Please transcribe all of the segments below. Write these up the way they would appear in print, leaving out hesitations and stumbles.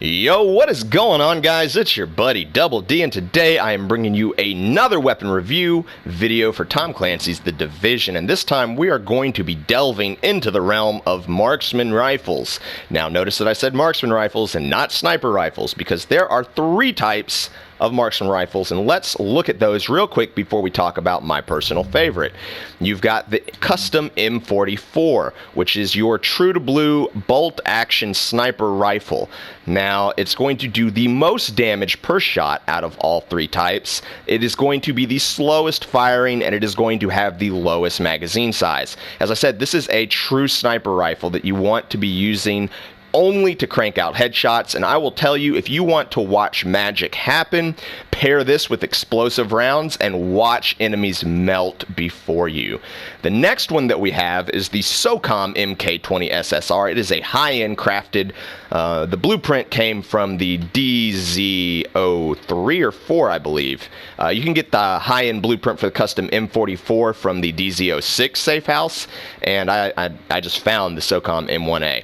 Yo, what is going on, guys? It's your buddy Double D, and today I am bringing you another weapon review video for Tom Clancy's The Division, and this time we are going to be delving into the realm of Marksman Rifles. Now, notice that I said Marksman Rifles and not Sniper Rifles, because there are three types of Marksman Rifles, and let's look at those real quick before we talk about my personal favorite. You've got the custom M44, which is your true to blue bolt action sniper rifle. Now, it's going to do the most damage per shot out of all three types. It is going to be the slowest firing, and it is going to have the lowest magazine size. As I said, this is a true sniper rifle that you want to be using only to crank out headshots, and I will tell you, if you want to watch magic happen, pair this with explosive rounds and watch enemies melt before you. The next one that we have is the SOCOM MK20 SSR. It is a high-end crafted, the blueprint came from the DZ03 or 4, I believe. You can get the high-end blueprint for the custom M44 from the DZ06 safe house, and I just found the SOCOM M1A.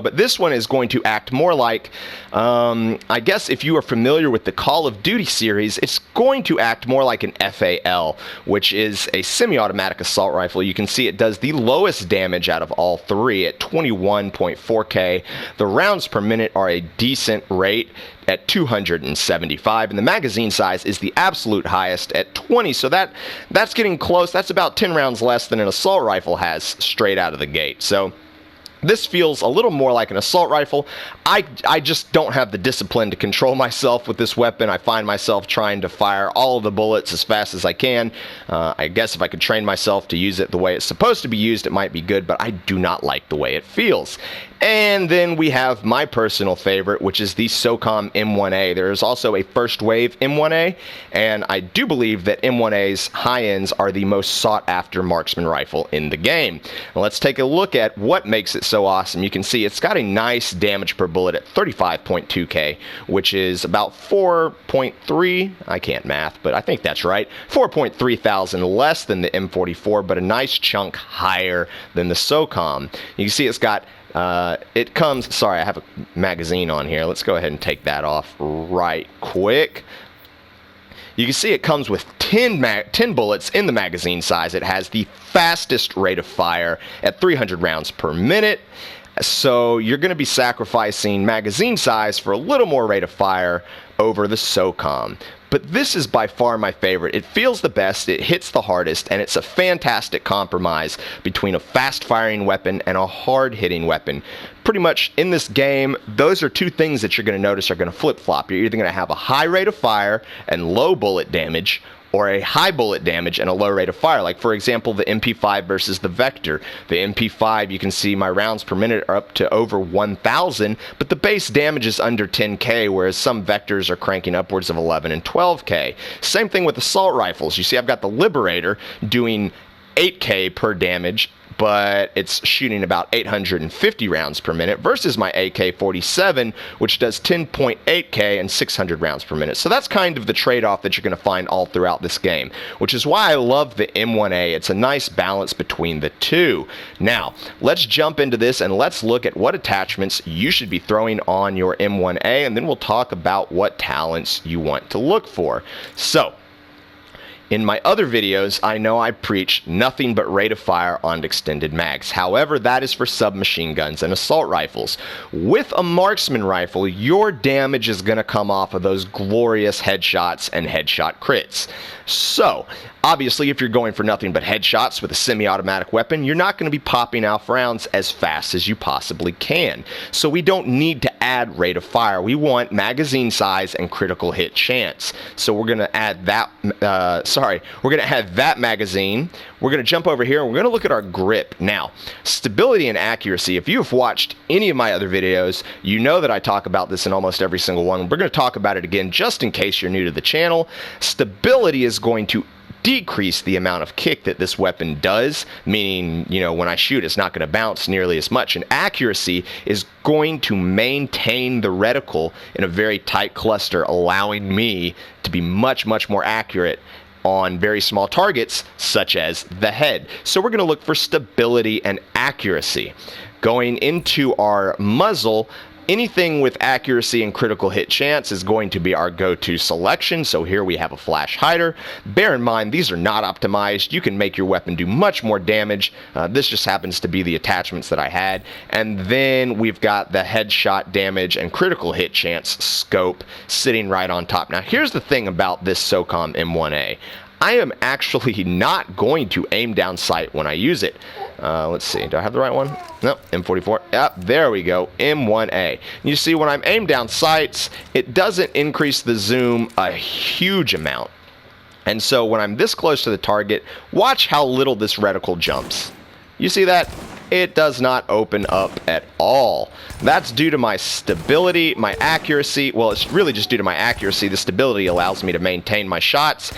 But this one is going to act more like, I guess if you are familiar with the Call of Duty series, it's going to act more like an FAL, which is a semi-automatic assault rifle. You can see it does the lowest damage out of all three at 21.4K. The rounds per minute are a decent rate at 275, and the magazine size is the absolute highest at 20, so that's getting close. That's about 10 rounds less than an assault rifle has straight out of the gate. So this feels a little more like an assault rifle. I just don't have the discipline to control myself with this weapon. I find myself trying to fire all of the bullets as fast as I can. I guess if I could train myself to use it the way it's supposed to be used, it might be good, but I do not like the way it feels. And then we have my personal favorite, which is the SOCOM M1A. There is also a first wave M1A, and I do believe that M1A's high ends are the most sought after marksman rifle in the game. Now let's take a look at what makes it so awesome. You can see it's got a nice damage per bullet at 35.2K, which is about 4.3, I can't math, but I think that's right, 4.3 thousand less than the M44, but a nice chunk higher than the SOCOM. You can see it's got it comes, sorry, I have a magazine on here. Let's go ahead and take that off right quick. You can see it comes with 10 bullets in the magazine size. It has the fastest rate of fire at 300 rounds per minute. So you're going to be sacrificing magazine size for a little more rate of fire over the SOCOM. But this is by far my favorite. It feels the best, it hits the hardest, and it's a fantastic compromise between a fast-firing weapon and a hard-hitting weapon. Pretty much in this game, those are two things that you're going to notice are going to flip-flop. You're either going to have a high rate of fire and low bullet damage, or a high bullet damage and a low rate of fire. Like, for example, the MP5 versus the Vector. The MP5, you can see my rounds per minute are up to over 1,000, but the base damage is under 10K, whereas some Vectors are cranking upwards of 11 and 12K. Same thing with assault rifles. You see I've got the Liberator doing 8K per damage, but it's shooting about 850 rounds per minute versus my AK-47, which does 10.8K and 600 rounds per minute. So that's kind of the trade-off that you're going to find all throughout this game, which is why I love the M1A. It's a nice balance between the two. Now, let's jump into this and let's look at what attachments you should be throwing on your M1A, and then we'll talk about what talents you want to look for. So, in my other videos, I know I preach nothing but rate of fire on extended mags. However, that is for submachine guns and assault rifles. With a marksman rifle, your damage is going to come off of those glorious headshots and headshot crits. So, obviously, if you're going for nothing but headshots with a semi-automatic weapon, you're not going to be popping off rounds as fast as you possibly can. So we don't need to add rate of fire. We want magazine size and critical hit chance. So we're going to add that, we're going to add that magazine. We're going to jump over here and we're going to look at our grip. Now, stability and accuracy. If you've watched any of my other videos, you know that I talk about this in almost every single one. We're going to talk about it again just in case you're new to the channel. Stability is going to decrease the amount of kick that this weapon does, meaning, you know, when I shoot, it's not going to bounce nearly as much. And accuracy is going to maintain the reticle in a very tight cluster, allowing me to be much, much more accurate on very small targets, such as the head. So we're going to look for stability and accuracy. Going into our muzzle, anything with accuracy and critical hit chance is going to be our go-to selection. So here we have a flash hider. Bear in mind, these are not optimized. You can make your weapon do much more damage. This just happens to be the attachments that I had. And then we've got the headshot damage and critical hit chance scope sitting right on top. Now here's the thing about this SOCOM M1A. I am actually not going to aim down sight when I use it. Let's see, do I have the right one? No, M44. Yep, there we go, M1A. You see, when I'm aimed down sights, it doesn't increase the zoom a huge amount. And so when I'm this close to the target, watch how little this reticle jumps. You see that? It does not open up at all. That's due to my stability, my accuracy. Well, it's really just due to my accuracy. The stability allows me to maintain my shots.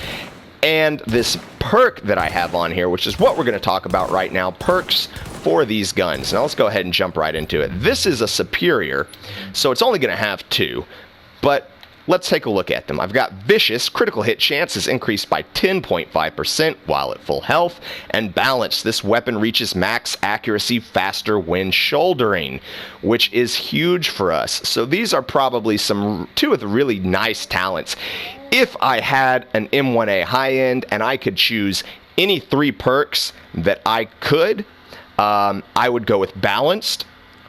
And this perk that I have on here, which is what we're going to talk about right now, perks for these guns. Now let's go ahead and jump right into it. This is a superior, so it's only going to have 2, but let's take a look at them. I've got Vicious. Critical hit chance is increased by 10.5% while at full health. And Balance. This weapon reaches max accuracy faster when shouldering, which is huge for us. So these are probably two of the really nice talents. If I had an M1A high-end and I could choose any 3 perks that I could, I would go with Balanced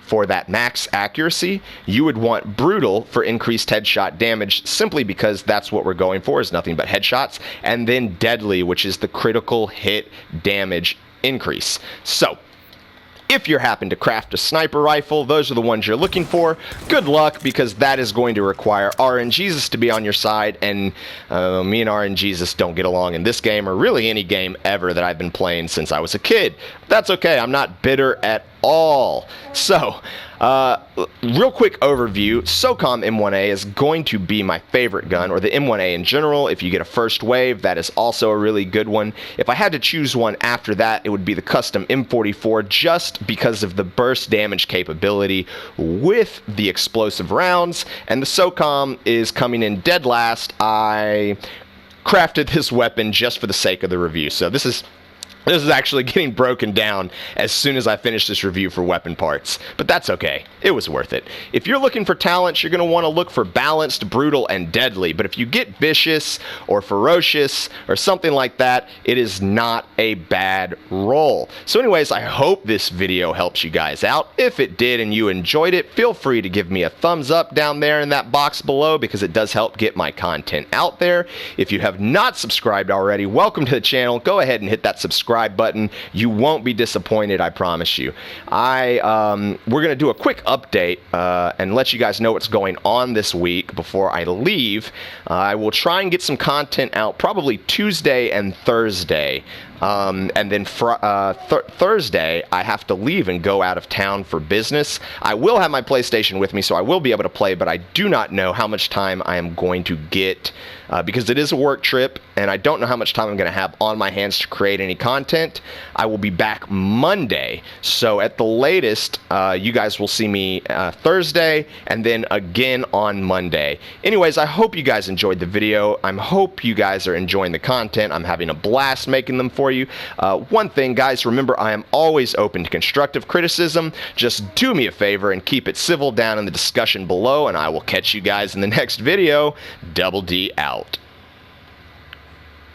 for that max accuracy. You would want Brutal for increased headshot damage, simply because that's what we're going for, is nothing but headshots. And then Deadly, which is the critical hit damage increase. So if you're happen to craft a sniper rifle, those are the ones you're looking for. Good luck, because that is going to require RNGesus to be on your side, and me and RNGesus don't get along in this game, or really any game ever that I've been playing since I was a kid. But that's okay, I'm not bitter at all. So, real quick overview, SOCOM M1A is going to be my favorite gun, or the M1A in general. If you get a first wave, that is also a really good one. If I had to choose one after that, it would be the custom M44, just because of the burst damage capability with the explosive rounds, and the SOCOM is coming in dead last. I crafted this weapon just for the sake of the review, so this is actually getting broken down as soon as I finish this review for weapon parts. But that's okay. It was worth it. If you're looking for talents, you're going to want to look for Balanced, Brutal, and Deadly. But if you get Vicious or Ferocious or something like that, it is not a bad roll. So anyways, I hope this video helps you guys out. If it did and you enjoyed it, feel free to give me a thumbs up down there in that box below, because it does help get my content out there. If you have not subscribed already, welcome to the channel. Go ahead and hit that subscribe button. You won't be disappointed, I promise you. We're going to do a quick update and let you guys know what's going on this week before I leave. I will try and get some content out probably Tuesday and Thursday. And then Thursday, I have to leave and go out of town for business. I will have my PlayStation with me, so I will be able to play, but I do not know how much time I am going to get, because it is a work trip, and I don't know how much time I'm going to have on my hands to create any content. I will be back Monday, so at the latest, you guys will see me Thursday, and then again on Monday. Anyways, I hope you guys enjoyed the video. I hope you guys are enjoying the content. I'm having a blast making them for you. One thing, guys, remember, I am always open to constructive criticism. Just do me a favor and keep it civil down in the discussion below, and I will catch you guys in the next video. Double D out.